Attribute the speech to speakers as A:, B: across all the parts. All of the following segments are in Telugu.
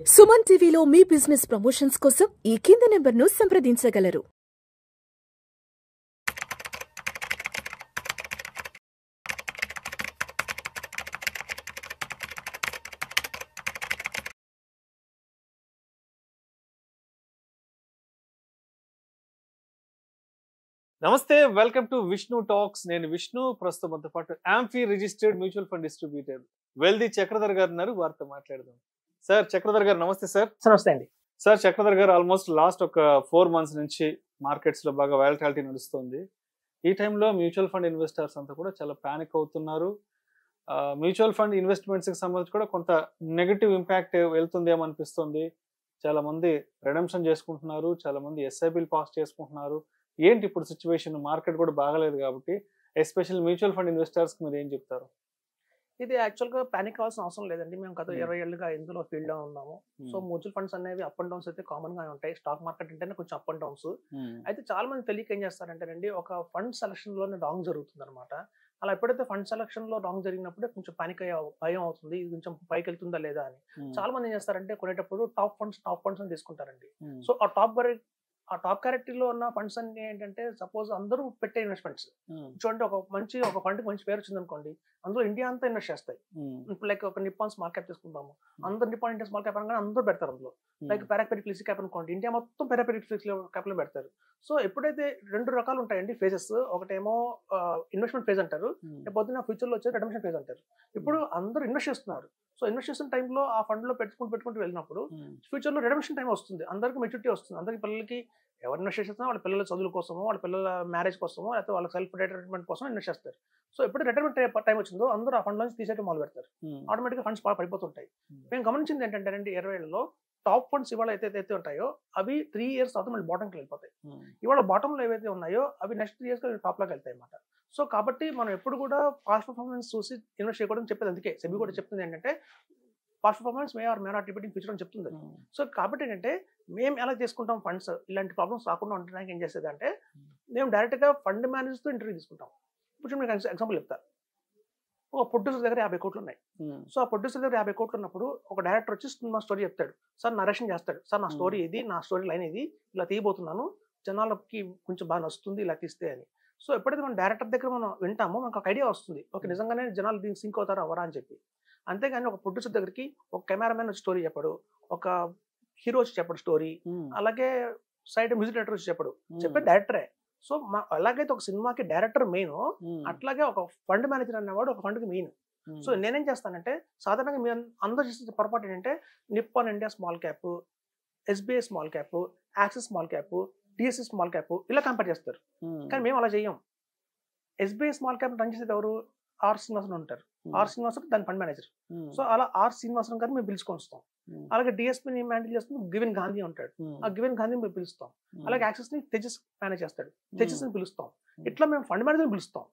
A: సుమన్ టీవీలో మీ బిజినెస్ ప్రమోషన్స్ కోసం ఈ కింది నెంబర్ను సంప్రదించగలరు.
B: నమస్తే, వెల్కమ్ టు విష్ణు టాక్స్. నేను విష్ణు. ప్రస్తుతం మనతో పాటు AMFI registered mutual fund distributor వెల్ది చక్రధర్ గారు ఉన్నారు. వారితో మాట్లాడదాం. సార్ చక్రధర్ గారు నమస్తే. సార్
C: నమస్తే అండి.
B: సార్ చక్రధర్ గారు ఆల్మోస్ట్ లాస్ట్ ఒక 4 months నుంచి మార్కెట్స్ లో బాగా వాలటాలిటీ నడుస్తుంది. ఈ టైంలో మ్యూచువల్ ఫండ్ ఇన్వెస్టర్స్ అంతా కూడా చాలా పానిక్ అవుతున్నారు. మ్యూచువల్ ఫండ్ ఇన్వెస్ట్మెంట్స్ కి సంబంధించి కూడా కొంత నెగటివ్ ఇంపాక్ట్ వెళ్తుందేమో అనిపిస్తుంది. చాలా మంది రిడెంప్షన్ చేసుకుంటున్నారు, చాలా మంది ఎస్ఐబిల్ పాస్ చేసుకుంటున్నారు. ఏంటి ఇప్పుడు సిచ్యువేషన్? మార్కెట్ కూడా బాగలేదు కాబట్టి ఎస్పెషల్ మ్యూచువల్ ఫండ్ ఇన్వెస్టర్స్ మీరు ఏం చెప్తారు?
C: ఇది యాక్చువల్గా పానిక్ అవ్వాల్సిన అవసరం లేదండి. మేము గత 20 ఏళ్ళుగా ఇందులో ఫీల్డ్ లో ఉన్నాము. సో మ్యూచువల్ ఫండ్స్ అనేవి అప్ అండ్ డౌన్స్ అయితే కామన్ గా ఉంటాయి. స్టాక్ మార్కెట్ అంటేనే కొంచెం అప్ అండ్ డౌన్స్. అయితే చాలా మంది తెలియక ఏం చేస్తారంటేనండి, ఒక ఫండ్ సెలక్షన్ లోనే రాంగ్ జరుగుతుంది అనమాట. అలా ఎప్పుడైతే ఫండ్ సెలక్షన్ లో రాంగ్ జరిగినప్పుడే కొంచెం పానిక్ అయ్యే భయం అవుతుంది, ఇది కొంచెం పైకి వెళ్తుందా లేదా అని. చాలా మంది ఏం చేస్తారంటే కొనేటప్పుడు టాప్ ఫండ్స్ అని తీసుకుంటారండి. సో ఆ టాప్ క్యారెక్టరీలో ఉన్న ఫండ్స్ అన్ని ఏంటంటే, సపోజ్ అందరూ పెట్టే ఇన్వెస్ట్మెంట్స్ చూడండి, ఒక ఫండ్ మంచి పేరు వచ్చింది అనుకోండి, అందులో ఇండియా అంతా ఇన్వెస్ట్ చేస్తాయి. ఇప్పుడు లైక్ ఒక నిప్పాన్ స్మాల్ క్యాప్ తీసుకుంటాము, అందరు నిప్పాన్ ఇండియా స్మాల్ క్యాప్ అనగానే అందరూ పెడతారు అందులో. లైక్ పారాపెరిక్ ఫ్లిక్సీ క్యాప్ అనుకోండి, ఇండియా మొత్తం పారాపెరిక్ ఫ్లిక్సీ క్యాప్ లో పెడతారు. సో ఎప్పుడైతే 2 రకాలు ఉంటాయండి ఫేజెస్, ఒకటేమో ఇన్వెస్ట్మెంట్ ఫేజ్ అంటారు, లేకపోతే ఫ్యూచర్ లో వచ్చే రిడెంప్షన్ ఫేజ్ అంటారు. ఇప్పుడు అందరూ ఇన్వెస్ట్ చేస్తున్నారు. సో ఇన్వెస్ట్ చేసిన టైంలో ఆ ఫండ్ లో పెట్టుకుంటూ వెళ్ళినప్పుడు ఫ్యూచర్ లో రిడెంప్షన్ టైం వస్తుంది, అందరికి మెచ్యూరిటీ వస్తుంది. అందరికి పిల్లలకి ఎవరు ఇన్వెస్ట్ చేస్తున్నా వాళ్ళ పిల్లల చదువుల కోసమో, వాళ్ళ పిల్లల మ్యారేజ్ కోసమో, లేకపోతే వాళ్ళ సెల్ఫ్ రిటైర్మెంట్ కోసం ఇన్వెస్ట్ చేస్తారు. సో ఎప్పుడు రిటైర్మెంట్ టైం వచ్చిందో అందరూ ఆ ఫండ్ నుంచి తీసేయడం మొదలు పెడతారు. ఆటోమేటిక్ గా ఫండ్స్ బాగా పడిపోతుంటాయి. మేము గమనించింది ఏంటంటే 20 ఏళ్లలో టాప్ ఫండ్స్ ఇవాళ అయితే ఉంటాయో అవి 3 years తర్వాత మళ్ళీ బాటంకి వెళ్ళిపోతాయి. ఇవాళ బాటంలో ఏవైతే ఉన్నాయో అవి నెక్స్ట్ 3 years టాప్ లోకి వెళ్తాయి అన్నమాట. సో కాబట్టి మనం ఎప్పుడు కూడా పాస్ట్ పర్ఫార్మెన్స్ చూసి ఇన్వెస్ట్ చేయకూడదని చెప్పేది. అందుకే సెబీ కూడా చెప్తుంది ఏంటంటే, past performance may not repeat in future అని చెప్తుంది. సో కాబట్టి ఏంటంటే, మేము ఎలా చేసుకుంటాం ఫండ్స్ ఇలాంటి ప్రాబ్లమ్స్ రాకుండా ఉండడానికి ఏం చేసేది అంటే, మేము డైరెక్ట్ గా ఫండ్ మేనేజర్తో ఇంటర్వ్యూ తీసుకుంటాం. ఇప్పుడు మీకు ఎగ్జాంపుల్ చెప్తా. ఒక ప్రొడ్యూసర్ దగ్గర 50 కోట్లు ఉన్నాయి. సో ఆ ప్రొడ్యూసర్ దగ్గర 50 కోట్లు ఉన్నప్పుడు ఒక డైరెక్టర్ వచ్చి సినిమా స్టోరీ చెప్తాడు. సార్ నరేషన్ చేస్తాడు, సార్ నా స్టోరీ ఇది, నా స్టోరీ లైన్ ఇది, ఇలా తీయబోతున్నాను, జనాలకి కొంచెం బాగా నచ్చుతుంది ఇలా తీస్తే అని. సో ఎప్పుడైతే మనం డైరెక్టర్ దగ్గర మనం వింటామో మనకు ఒక ఐడియా వస్తుంది, ఓకే నిజంగానే జనాలు దీనికి సింక్ అవుతారా అవరా అని చెప్పి. అంతేగాని ఒక ప్రొడ్యూసర్ దగ్గరికి ఒక కెమెరామెన్ వచ్చి స్టోరీ చెప్పాడు, ఒక హీరో వచ్చి చెప్పాడు స్టోరీ, అలాగే సైడ్ మ్యూజిక్ డైరెక్టర్ వచ్చి చెప్పే డైరెక్టరే. సో అలాగైతే ఒక సినిమాకి డైరెక్టర్ మెయిన్, అట్లాగే ఒక ఫండ్ మేనేజర్ అనేవాడు ఒక ఫండ్కి మెయిన్. సో నేనేం చేస్తానంటే, సాధారణంగా మీరు అందరూ చేసే పొరపాటు ఏంటంటే, Nippon India small cap, SBI small cap, axis small cap, DSC small cap ఇలా కంపేర్ చేస్తారు. కానీ మేము అలా చేయం. ఎస్బీఐ స్మాల్ క్యాప్ రన్ చేసేది ఎవరు? ఆర్ శ్రీనివాసన్ ఉంటారు. ఆర్ శ్రీనివాసన్ దాని ఫండ్ మేనేజర్. సో అలా ఆర్ శ్రీనివాసన్ గారిని మేము పిలుచుకొని వస్తాం. అలాగే డిఎస్పీని హ్యాండిల్ చేస్తుంది గివెన్ గాంధీ ఉంటాడు, ఆ గివెన్ గాంధీని మేము పిలుస్తాం. అలాగే యాక్సెస్ ని తేజస్ మేనేజ్ చేస్తాడు, తేజస్ ని పిలుస్తాం. ఇట్లా మేము ఫండ్ మేనేజర్ పిలుస్తాం,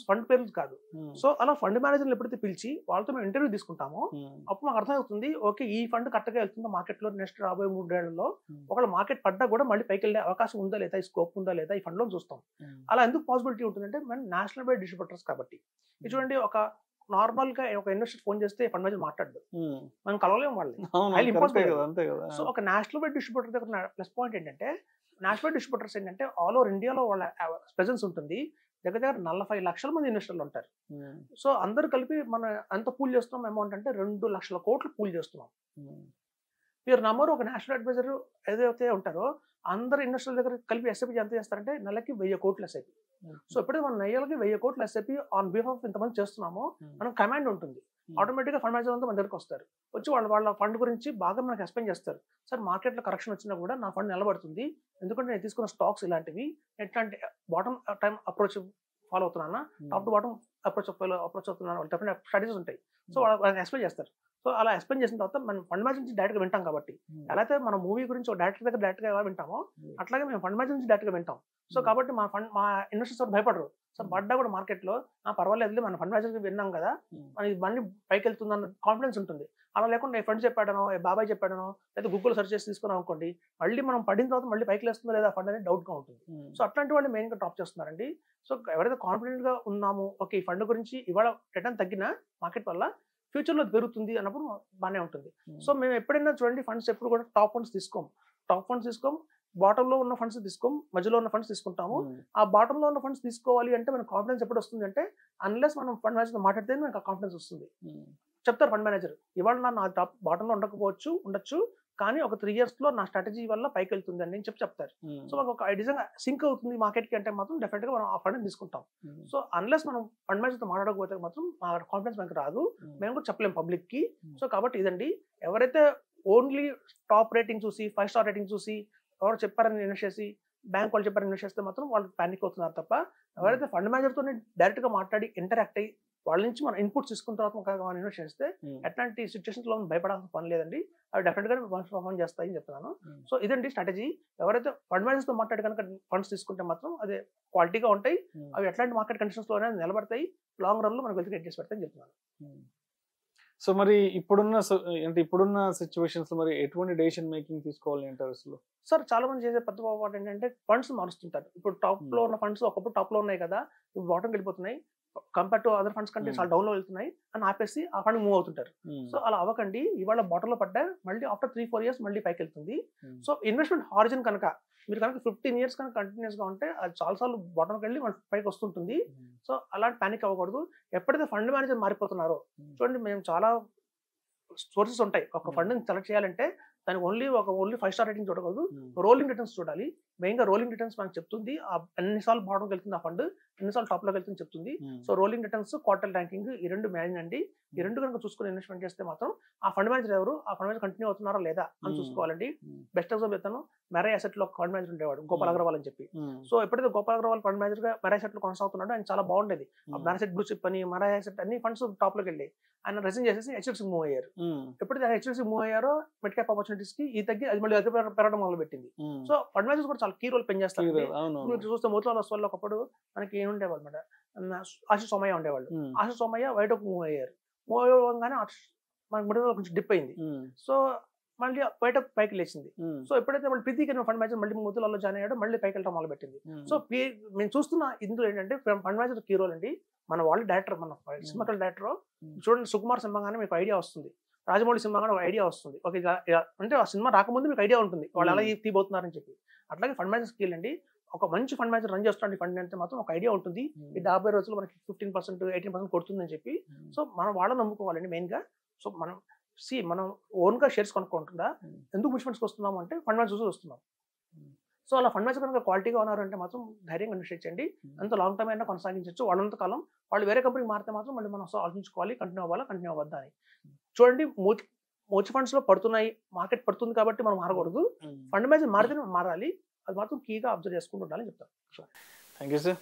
C: ఫండ్ పేర్లు కాదు. సో అలా ఫండ్ మేనేజర్లు ఎప్పుడైతే పిలిచి వాళ్ళతో మేము ఇంటర్వ్యూ తీసుకుంటామో అప్పుడు మాకు అర్థమవుతుంది, ఓకే ఈ ఫండ్ కరెక్ట్గా వెళ్తుందో మార్కెట్ లో నెక్స్ట్ రాబోయే 3 ఏళ్లలో ఒకవేళ మార్కెట్ పడ్డా కూడా మళ్ళీ పైకి వెళ్ళే అవకాశం ఉందా లేదా, ఈ స్కోప్ ఉందా లేదా ఈ ఫండ్ లో చూస్తాం. అలా ఎందుకు పాసిబిలిటీ ఉంటుందంటే, మనం నేషనల్ వైడ్ డిస్ట్రిబ్యూటర్స్ కాబట్టి. ఇది చూడండి, ఒక నార్మల్ గా ఒక ఇన్వెస్టర్ ఫోన్ చేస్తే ఫండ్ మేనేజర్ మాట్లాడదు, మనం కలవలేము వాళ్ళని. సో ఒక నేషనల్ వైడ్ డిస్ట్రిబ్యూటర్ దగ్గర ప్లస్ పాయింట్ ఏంటంటే, నేషనల్ వైడ్ డిస్ట్రిబ్యూటర్స్ ఏంటంటే ఆల్ ఓవర్ ఇండియాలో వాళ్ళ ప్రెజెన్స్ ఉంటుంది. దగ్గర 40 లక్షల మంది ఇన్వెస్టర్లు ఉంటారు. సో అందరు కలిపి మనం ఎంత పూల్ చేస్తున్నాం అమౌంట్ అంటే 2 లక్షల కోట్లు పూల్ చేస్తున్నాం. మీరు నమ్మరు, ఒక నేషనల్ అడ్వైజర్ ఏదైతే ఉంటారో అందరు ఇన్వెస్టర్ల దగ్గర కలిపి ఎస్ఐపి ఎంత చేస్తారంటే నెలకి 1000 కోట్లు ఎస్ఐపి. సో ఎప్పుడైతే మనం నెలకి 1000 కోట్లు ఎస్ఐపి ఆన్ బిహాఫ్ ఆఫ్ ఇంతమంది చేస్తున్నామో మనం కమాండ్ ఉంటుంది. ఆటోమేటిక్ గా ఫండ్ మేనేజర్ అంతా మన దగ్గరకు వస్తారు, వచ్చి వాళ్ళ ఫండ్ గురించి బాగా మనకు ఎక్స్ప్లెయిన్ చేస్తారు. సార్ మార్కెట్ లో కరెక్షన్ వచ్చినా కూడా నా ఫండ్ నిలబడుతుంది, ఎందుకంటే నేను తీసుకున్న స్టాక్స్ ఇలాంటివి, ఎట్లాంటి బాటమ్ టైం అప్రోచ్ ఫాలో అవుతున్నా, టాప్ టు బాటమ్ అప్రోచ్ అవుతున్నాను, వాళ్ళు డెఫినెట్ స్ట్రాటజీస్ ఉంటాయి. సో వాళ్ళకి ఎక్స్ప్లెయిన్ చేస్తారు. సో అలా ఎక్స్ప్లెయిన్ చేసిన తర్వాత మనం ఫండ్ మేనేజర్ నుంచి డైరెక్ట్గా వింటాం కాబట్టి, ఎలా అయితే మన మూవీ గురించి ఒక డైరెక్టర్ దగ్గర డైరెక్ట్గా ఎలా వింటామో అట్లాగే మేము ఫండ్ మేనేజర్ నుంచి డైరెక్ట్గా వింటాం. సో కాబట్టి మా ఇన్వెస్టర్స్ భయపడరు. సో పడ్డా కూడా మార్కెట్ లో పర్వాలేదు, మన ఫండ్ మేనేజర్ విన్నాం కదా, మనకి మళ్ళీ పైకి వెళ్తుందన్న కాన్ఫిడెన్స్ ఉంటుంది. అలా లేకుండా ఏ ఫ్రెండ్ చెప్పాడనో, ఏ బాబాయ్ చెప్పాడనో, లేదా గూగుల్ సెర్చ్ చేసి తీసుకున్నాం అనుకోండి, మళ్ళీ మనం పడిన తర్వాత మళ్ళీ పైకి లేస్తుందో లేదా ఫండ్ అనేది డౌట్ గా ఉంటుంది. సో అట్లాంటి వాళ్ళు మెయిన్ గా డ్రాప్ చేస్తున్నారండి. సో ఎవరైతే కాన్ఫిడెంట్ గా ఉన్నామో, ఓకే ఈ ఫండ్ గురించి ఇవాళ రిటర్న్ తగ్గిన మార్కెట్ వల్ల ఫ్యూచర్లో పెరుగుతుంది అన్నప్పుడు బాగానే ఉంటుంది. సో మేము ఎప్పుడైనా చూడండి ఫండ్స్ ఎప్పుడు కూడా టాప్ ఫండ్స్ తీసుకోం, బాటంలో ఉన్న ఫండ్స్ తీసుకోం, మధ్యలో ఉన్న ఫండ్స్ తీసుకుంటాము. ఆ బాటంలో ఉన్న ఫండ్స్ తీసుకోవాలి అంటే మనకు కాన్ఫిడెన్స్ ఎప్పుడు వస్తుంది అంటే అన్లెస్ మనం ఫండ్ మేనేజర్ మాట్లాడితే మనకు కాన్ఫిడెన్స్ వస్తుంది. చెప్తారు ఫండ్ మేనేజర్, ఇవాళ నా టాప్ బాటంలో ఉండొచ్చు కానీ ఒక 3 years లో నా స్ట్రాటజీ వల్ల పైకి వెళ్తుంది అని చెప్తారు. సో మాకు ఒక నిజంగా సింక్ అవుతుంది మార్కెట్ కి అంటే మాత్రం డెఫినెట్ గా మనం ఆ ఫండ్ తీసుకుంటాం. సో అన్లెస్ మనం ఫండ్ మేనేజర్తో మాట్లాడకపోతే మాత్రం ఆ కాన్ఫిడెన్స్ మనకు రాదు, మేము కూడా చెప్పలేము పబ్లిక్ కి. సో కాబట్టి ఇదండి, ఎవరైతే ఓన్లీ టాప్ రేటింగ్ చూసి 5 star రేటింగ్ చూసి ఎవరు చెప్పారని ఇన్వెస్ట్ చేసి బ్యాంక్ వాళ్ళు చెప్పారని ఇన్వెస్ట్ చేస్తే మాత్రం వాళ్ళు పానిక్ అవుతున్నారు తప్ప, ఎవరైతే ఫండ్ మేనేజర్తో డైరెక్ట్ గా మాట్లాడి ఇంటరాక్ట్ అయ్యి వాళ్ళ నుంచి మనం ఇన్పుట్స్ తీసుకున్న తర్వాత మనం ఇన్వెస్ట్ చేస్తే ఎట్లాంటి సిచ్యువేషన్స్ లో భయపడాల్సిన పని లేదండి, అవి డెఫినెట్ గా పర్ఫార్మ్ చేస్తాయని చెప్తున్నాను. సో ఇదండి స్ట్రాటజీ. ఎవరైతే ఫండ్ మేనేజర్స్ తో మాట్లాడి కనుక ఫండ్స్ తీసుకుంటే మాత్రం అదే క్వాలిటీగా ఉంటాయి, అవి ఎట్లాంటి మార్కెట్ కండిషన్స్ లోనే నిలబడతాయి, లాంగ్ రన్ లో మనకు వెల్త్ క్రియేట్ చేసి పెడతాయని చెప్తున్నాను.
B: సో మరి ఇప్పుడున్న సిచ్యువేషన్స్ లో మరి ఎటువంటి డెసిషన్ మేకింగ్ తీసుకోవాలి అంటారు అసలు?
C: సార్ చాలా మంది చేసే పెద్ద పొరపాటు ఏంటంటే ఫండ్స్ మారుస్తుంటారు. ఇప్పుడు టాప్ లో ఉన్న ఫండ్స్ ఒకప్పుడు టాప్ లో ఉన్నాయి కదా, ఇప్పుడు బాటంకి వెళ్ళిపోతున్నాయి, కంపేర్ టు అదర్ ఫండ్స్ కంటే చాలా డౌన్ లో వెళ్తున్నాయి అని ఆపేసి ఆ ఫండ్ మూవ్ అవుతుంటారు. సో అలా అవ్వకండి, ఇవాళ బాటంలో పడ్డా మళ్ళీ ఆఫ్టర్ 3-4 years మళ్ళీ పైకి వెళ్తుంది. సో ఇన్వెస్ట్మెంట్ హారిజన్ కనుక మీరు కనుక 15 years కనుక కంటిన్యూస్ గా ఉంటే అది చాలాసార్లు బాటంకి వెళ్ళి మన పైకి వస్తుంటుంది. సో అలాంటి పానిక్ అవ్వకూడదు. ఎప్పుడైతే ఫండ్ మేనేజర్ మారిపోతున్నారో చూడండి, మేము చాలా సోర్సెస్ ఉంటాయి. ఒక ఫండ్ సెలెక్ట్ చేయాలంటే దానికి ఓన్లీ 5 star రేటింగ్ చూడకూడదు, రోలింగ్ రిటర్న్స్ చూడాలి. మెయిన్ గా రోలింగ్ రిటర్న్స్ మనకు చెప్తుంది ఎన్నిసార్లు బాటంకి వెళ్తుంది ఆ ఫండ్, ఎన్నిసార్లు టాప్ లోకి వెళ్తుంది చెప్తుంది. So rolling returns, quarter ranking, ఈ రెండు మెయిన్ అండి. ఈ రెండు కనుక చూసుకుని ఇన్వెస్ట్మెంట్ చేస్తే మాత్రం ఆ ఫండ్ మేనేజర్ ఎవరు, ఆ ఫండ్ మేనేజర్ కంటిన్యూ అవుతున్నారా లేదా అని చూసుకోవాలండి. బెస్ట్ ఎగ్జాంపుల్ చెప్తాను, మెరా అసెట్ లో ఫండ్ మేనేజర్ ఉండేవాడు గోపాల్ అగర్వాల్ అని చెప్పి. సో ఎప్పుడైతే గోపాల్ అగర్వాల్ ఫండ్ మేనేజర్ గా మెరా అసెట్ లో కొనసాగుతున్నాడో ఆయన చాలా బాగుండేది. మెరా అసెట్ బ్లూ చిప్ అని మెరా అసెట్ అన్ని ఫండ్స్ టాప్ లోకి వెళ్ళి ఆయన రిజైన్ చేసేసి హెచ్డిఎఫ్సి మూవ్ అయ్యారు. ఎప్పుడైతే హెచ్డిఎఫ్సి మూవ్ అయ్యారో మిడ్ క్యాప్ ఆపర్చునిటీస్ కి ఈ తగ్గి అది మళ్ళీ పెరగడం మొదలు పెట్టింది. సో ఫండ్ మేనేజర్స్ కూడా చాలా కీ రోల్ ప్లే చేస్తారు. మీరు చూస్తే మోతిలాల్ ఒస్వాల్ ఒకప్పుడు మనకి ఏం ఉండేవాళ్ళు అనమాట, ఆశిష్ సోమయ్య ఉండేవాళ్ళు. ఆశిష్ సోమయ్య వైట్ మూవ్ అయ్యారు. మూవ్ అవ్వగానే మనకి మిడిల్ కొంచెం డిప్ అయింది. సో మళ్ళీ బయట పైకి లేచింది. సో ఎప్పుడైతే మళ్ళీ ప్రీతికి ఫండ్ మేనేజర్ మళ్ళీ మోతిలాల్లో జాయిన్ అయ్యాడో మళ్ళీ పైకి వెళ్ళడం మొదలు పెట్టింది. సో మేము చూస్తున్న ఇందులో ఏంటంటే ఫండ్ మేనేజర్ కీ రోల్ అండి. మన వాళ్ళు డైరెక్టర్, మన సినిమా డైరెక్టర్ చూడండి, సుకుమార్ సినిమా కానీ మీకు ఐడియా వస్తుంది, రాజమౌళి సినిమా కానీ ఒక ఐడియా వస్తుంది. ఓకే, అంటే ఆ సినిమా రాకముందు మీకు ఐడియా ఉంటుంది వాళ్ళు ఎలా తీయబోతున్నారని చెప్పి. అట్లాగే ఫండ్ మేనేజర్ స్కిల్ అండి. ఒక మంచి ఫండ్ మేనేజర్ రన్ చేస్తాడు ఫండ్ అంటే మాత్రం ఒక ఐడియా ఉంటుంది, ఈ 50 రోజులు మనకి 15%, 18% కొడుతుందని చెప్పి. సో మనం వాళ్ళని నమ్ముకోవాలండి మెయిన్ గా. సో మనం ఓన్ గా షేర్స్ కొనుక్కుంటుందా, ఎందుకు మ్యూచువల్ ఫండ్స్కి వస్తున్నాము అంటే ఫండ్ మేనేజర్స్ వస్తున్నాం. సో అలా ఫండ్ మేనేజర్ కనుక క్వాలిటీగా ఉన్నారంటే మాత్రం ధైర్యంగా ఇన్వెస్ట్ చేయండి. ఎంత లాంగ్ టర్మ్ అయినా కొనసాగించవచ్చు. వాళ్ళంత కాలం వాళ్ళు వేరే కంపెనీకి మారితే మాత్రం మళ్ళీ మనం ఆలోచించుకోవాలి, కంటిన్యూ అవ్వద్దా అని. చూడండి, మ్యూచువల్ ఫండ్స్ లో పడుతున్నాయి, మార్కెట్ పడుతుంది కాబట్టి మనం మారకూడదు. ఫండ్ మేనేజర్ మారితే మారాలి, అది మాత్రం కీగా అబ్జర్వ్ చేసుకుంటూ ఉండాలని చెప్తాను.
B: Thank you sir.